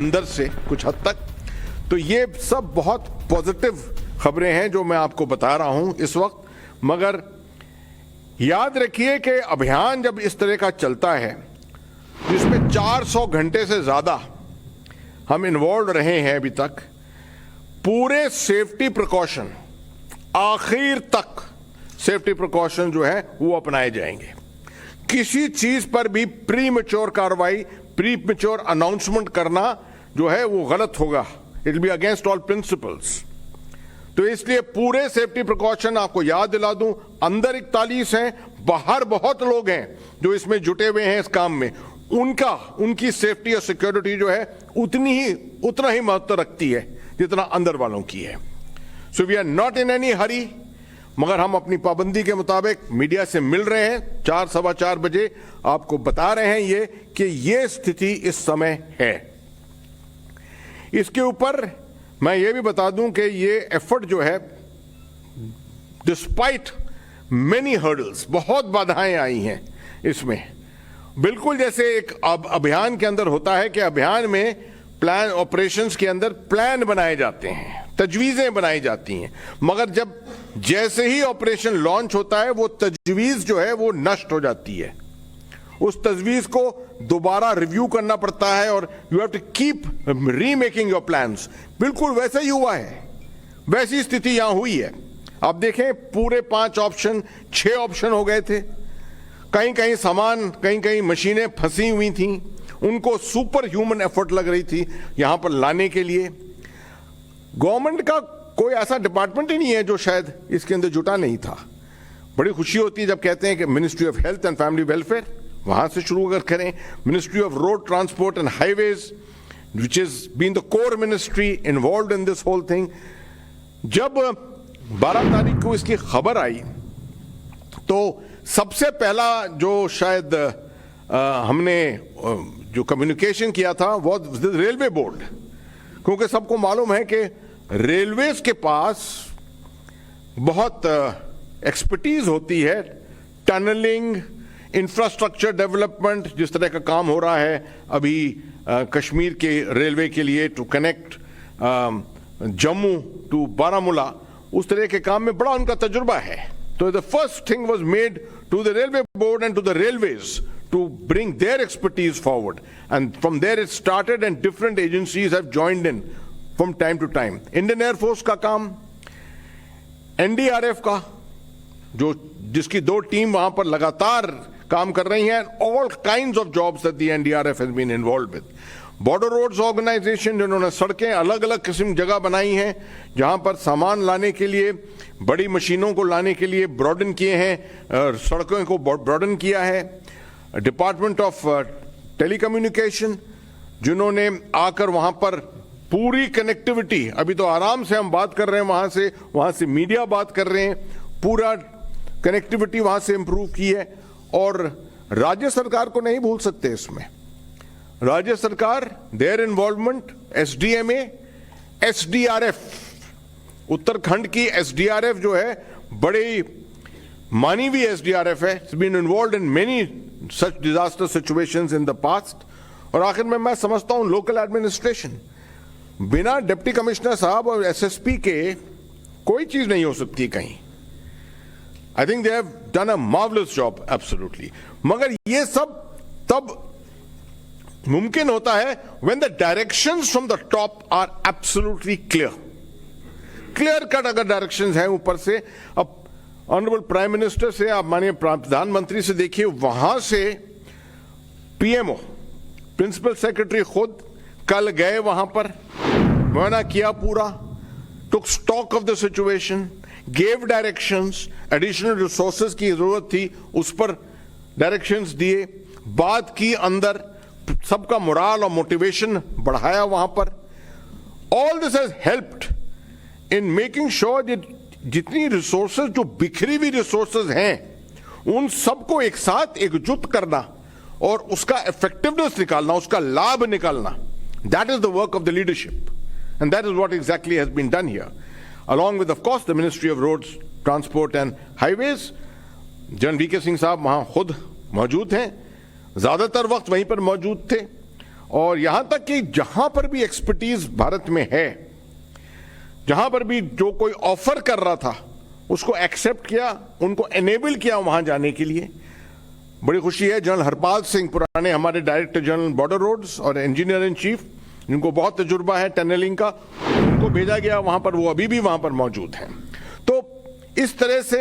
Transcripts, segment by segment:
अंदर से कुछ हद तक। तो ये सब बहुत पॉजिटिव खबरें हैं जो मैं आपको बता रहा हूं इस वक्त। मगर याद रखिए कि अभियान जब इस तरह का चलता है जिसमें 400 घंटे से ज्यादा हम इन्वॉल्व रहे हैं अभी तक, पूरे सेफ्टी प्रिकॉशन आखिर तक सेफ्टी प्रिकॉशन जो है वो अपनाए जाएंगे। किसी चीज पर भी प्री मैच्योर कार्रवाई, प्री मैच्योर अनाउंसमेंट करना जो है वो गलत होगा। It will be against all principles. तो इसलिए पूरे सेफ्टी प्रिकॉशन आपको याद दिला दूं, अंदर 41 हैं, बाहर बहुत लोग हैं जो इसमें जुटे हुए हैं इस काम में। उनकी सेफ्टी और सिक्योरिटी जो है उतना ही महत्व रखती है जितना अंदर वालों की है। So we are not in any hurry, मगर हम अपनी पाबंदी के मुताबिक मीडिया से मिल रहे हैं। 4 सवा 4 बजे आपको बता रहे हैं ये कि ये स्थिति इस समय है। इसके ऊपर मैं ये भी बता दूं कि ये एफर्ट जो है, डिस्पाइट मेनी हर्डल्स, बहुत बाधाएं आई हैं इसमें। बिल्कुल जैसे एक अभियान के अंदर होता है कि अभियान में प्लान, ऑपरेशंस के अंदर प्लान बनाए जाते हैं, तजवीजें बनाई जाती हैं, मगर जैसे ही ऑपरेशन लॉन्च होता है वो तजवीज जो है वो नष्ट हो जाती है। उस तजवीज को दोबारा रिव्यू करना पड़ता है और you have to keep remaking your plans. बिल्कुल वैसा ही हुआ है, वैसी स्थिति यहां हुई है। आप देखें पूरे 5 ऑप्शन 6 ऑप्शन हो गए थे। कहीं कहीं सामान, कहीं कहीं मशीनें फंसी हुई थी, उनको सुपर ह्यूमन एफर्ट लग रही थी यहां पर लाने के लिए। गवर्नमेंट का कोई ऐसा डिपार्टमेंट ही नहीं है जो शायद इसके अंदर जुटा नहीं था। बड़ी खुशी होती है जब कहते हैं कि ministry of health and family welfare, वहां से शुरू अगर करें, ministry of road transport and highways which is been the core ministry involved in this whole thing. जब 12 तारीख को इसकी खबर आई तो सबसे पहला जो शायद हमने जो कम्युनिकेशन किया था वो रेलवे बोर्ड, क्योंकि सबको मालूम है कि रेलवेज के पास बहुत एक्सपर्टीज होती है, टनलिंग, इंफ्रास्ट्रक्चर डेवलपमेंट, जिस तरह का काम हो रहा है अभी कश्मीर के रेलवे के लिए to connect Jammu to Baramulla, उस तरह के काम में बड़ा उनका तजुर्बा है। तो the first thing was made to the railway board and to the railways to bring their expertise forward, and from there it started and different agencies have joined in from time to time. Indian Air Force का काम, NDRF का जिसकी 2 team वहां पर लगातार काम कर रही हैं, all kinds of jobs that the NDRF has been involved with. Border roads organisation जिन्होंने सड़कें अलग अलग किस्म जगह बनाई हैं जहां पर सामान लाने के लिए, बड़ी मशीनों को लाने के लिए ब्रॉडन किए हैं, सड़कों को ब्रॉडन किया है। डिपार्टमेंट ऑफ टेलीकम्युनिकेशन जिन्होंने आकर वहां पर पूरी कनेक्टिविटी, अभी तो आराम से हम बात कर रहे हैं वहां से मीडिया बात कर रहे हैं, पूरा कनेक्टिविटी वहां से इंप्रूव की है। और राज्य सरकार को नहीं भूल सकते इसमें। राज्य सरकार, their involvement, SDMA, SDRF, Uttarakhand की SDRF जो है बड़ी मानी हुई SDRF है, it's been involved in many such disaster situations in the past। और आखिर में मैं समझता हूं लोकल एडमिनिस्ट्रेशन, बिना डिप्टी कमिश्नर साहब और SSP के कोई चीज नहीं हो सकती कहीं। I think they have done a marvellous job, absolutely. मगर ये सब तब मुमकिन होता है when the directions from the top are absolutely clear cut। अगर डायरेक्शंस हैं ऊपर से, अब ऑनरेबल प्राइम मिनिस्टर से, आप मानिए प्रधानमंत्री से देखिए, वहां से PMO, प्रिंसिपल सेक्रेटरी खुद कल गए वहां पर, मुआयना किया पूरा, took stock of the situation, gave directions, additional resources की जरूरत थी उस पर डायरेक्शंस दिए, बात की, अंदर सबका मोराल और मोटिवेशन बढ़ाया वहां पर। All this has helped in making sure that जितनी रिसोर्सेज, जो बिखरी हुई रिसोर्सेज हैं, उन सबको एक साथ एकजुट करना और उसका इफेक्टिवनेस निकालना, उसका लाभ निकालना, that is the work of the leadership and that is what exactly has been done here, along with of course the Ministry of Roads, Transport and Highways। General VK Singh साहब वहां खुद मौजूद हैं, ज्यादातर वक्त वहीं पर मौजूद थे। और यहां तक कि जहां पर भी एक्सपर्टीज भारत में है, जहां पर भी जो कोई ऑफर कर रहा था उसको एक्सेप्ट किया, उनको एनेबल किया वहां जाने के लिए। बड़ी खुशी है, जनरल हरपाल सिंह, पुराने हमारे डायरेक्टर जनरल बॉर्डर रोड्स और इंजीनियर इन चीफ, जिनको बहुत तजुर्बा है टनलिंग का, उनको भेजा गया वहां पर, वो अभी भी वहां पर मौजूद हैं। तो इस तरह से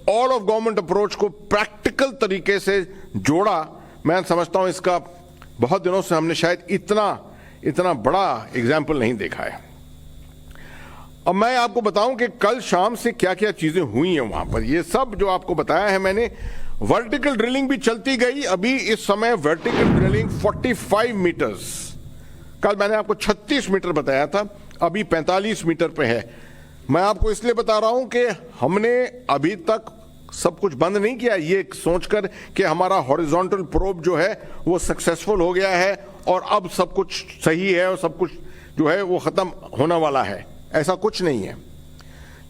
ऑल ऑफ गवर्नमेंट अप्रोच को प्रैक्टिकल तरीके से जोड़ा। मैं समझता हूं इसका बहुत दिनों से हमने शायद इतना बड़ा एग्जाम्पल नहीं देखा है। अब मैं आपको बताऊं कि कल शाम से क्या क्या चीजें हुई हैं वहां पर। ये सब जो आपको बताया है मैंने, वर्टिकल ड्रिलिंग भी चलती गई। अभी इस समय वर्टिकल ड्रिलिंग 45 मीटर्स, कल मैंने आपको 36 मीटर बताया था, अभी 45 मीटर पे है। मैं आपको इसलिए बता रहा हूं कि हमने अभी तक सब कुछ बंद नहीं किया ये सोचकर कि हमारा हॉरिजॉन्टल प्रोब जो है वो सक्सेसफुल हो गया है और अब सब कुछ सही है और सब कुछ जो है वो खत्म होने वाला है। ऐसा कुछ नहीं है।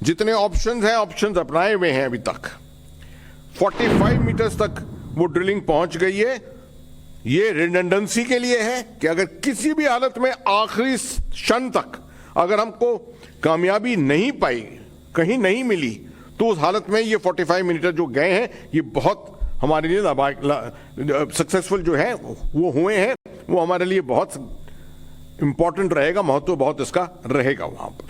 जितने ऑप्शंस हैं, ऑप्शंस अपनाए हुए हैं। अभी तक 45 मीटर्स तक वो ड्रिलिंग पहुंच गई है। ये रिडंडेंसी के लिए है कि अगर किसी भी हालत में आखिरी क्षण तक अगर हमको कामयाबी नहीं पाई, कहीं नहीं मिली, तो उस हालत में ये 45 मीटर जो गए हैं ये बहुत हमारे लिए सक्सेसफुल जो है वो हुए हैं। वो हमारे लिए बहुत इंपॉर्टेंट रहेगा, महत्व बहुत इसका रहेगा वहां पर।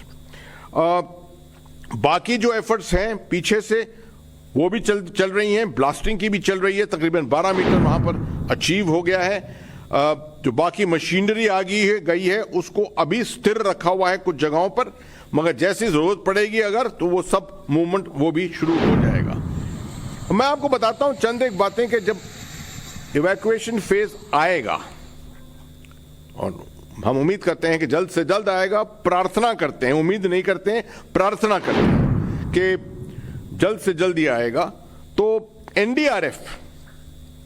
बाकी जो एफर्ट्स हैं पीछे से वो भी चल रही हैं, ब्लास्टिंग की भी चल रही है। तकरीबन 12 मीटर वहां पर अचीव हो गया है। जो बाकी मशीनरी आ गई है उसको अभी स्थिर रखा हुआ है कुछ जगहों पर, मगर जैसी जरूरत पड़ेगी अगर, तो वो सब मूवमेंट वो भी शुरू हो जाएगा। मैं आपको बताता हूं चंद एक बातें कि जब इवैक्यूएशन फेज आएगा, और हम उम्मीद करते हैं कि जल्द से जल्द आएगा, प्रार्थना करते हैं, उम्मीद नहीं करते हैं, प्रार्थना करते हैं कि जल्द से जल्द ही आएगा, तो एनडीआरएफ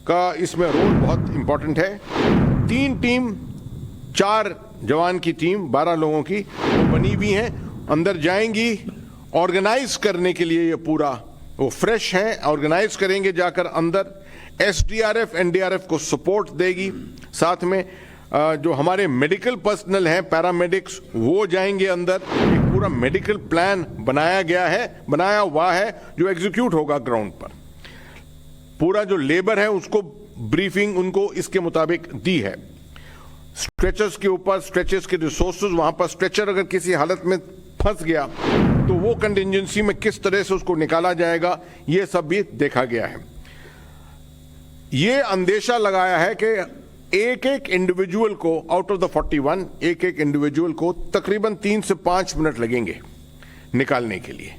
का इसमें रोल बहुत इंपॉर्टेंट है। 3 टीम, 4 जवान की टीम, 12 लोगों की वो बनी हुई हैं, अंदर जाएंगी ऑर्गेनाइज करने के लिए। ये पूरा वो फ्रेश है, ऑर्गेनाइज करेंगे जाकर अंदर। एसडीआरएफ एनडीआरएफ को सपोर्ट देगी। साथ में जो हमारे मेडिकल पर्सनल हैं, पैरामेडिक्स, वो जाएंगे अंदर। एक पूरा मेडिकल प्लान बनाया हुआ है जो एग्जीक्यूट होगा ग्राउंड पर। पूरा जो लेबर है उसको ब्रीफिंग उनको इसके मुताबिक दी है। स्ट्रेचर्स के ऊपर, स्ट्रेचर्स के रिसोर्सेज, वहां पर स्ट्रेचर अगर किसी हालत में फंस गया तो वो कंटिजेंसी में किस तरह से उसको निकाला जाएगा, ये सब भी देखा गया है। ये अंदेशा लगाया है कि एक एक इंडिविजुअल को, आउट ऑफ द 41, एक एक इंडिविजुअल को तकरीबन 3 से 5 मिनट लगेंगे निकालने के लिए,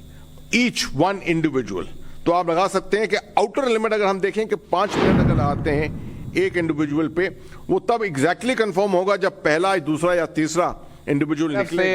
ईच वन इंडिविजुअल। तो आप लगा सकते हैं कि आउटर लिमिट अगर हम देखें कि 5 मिनट अगर लगाते हैं एक इंडिविजुअल पे, वो तब एग्जैक्टली कंफर्म होगा जब पहला, दूसरा या तीसरा इंडिविजुअल निकले।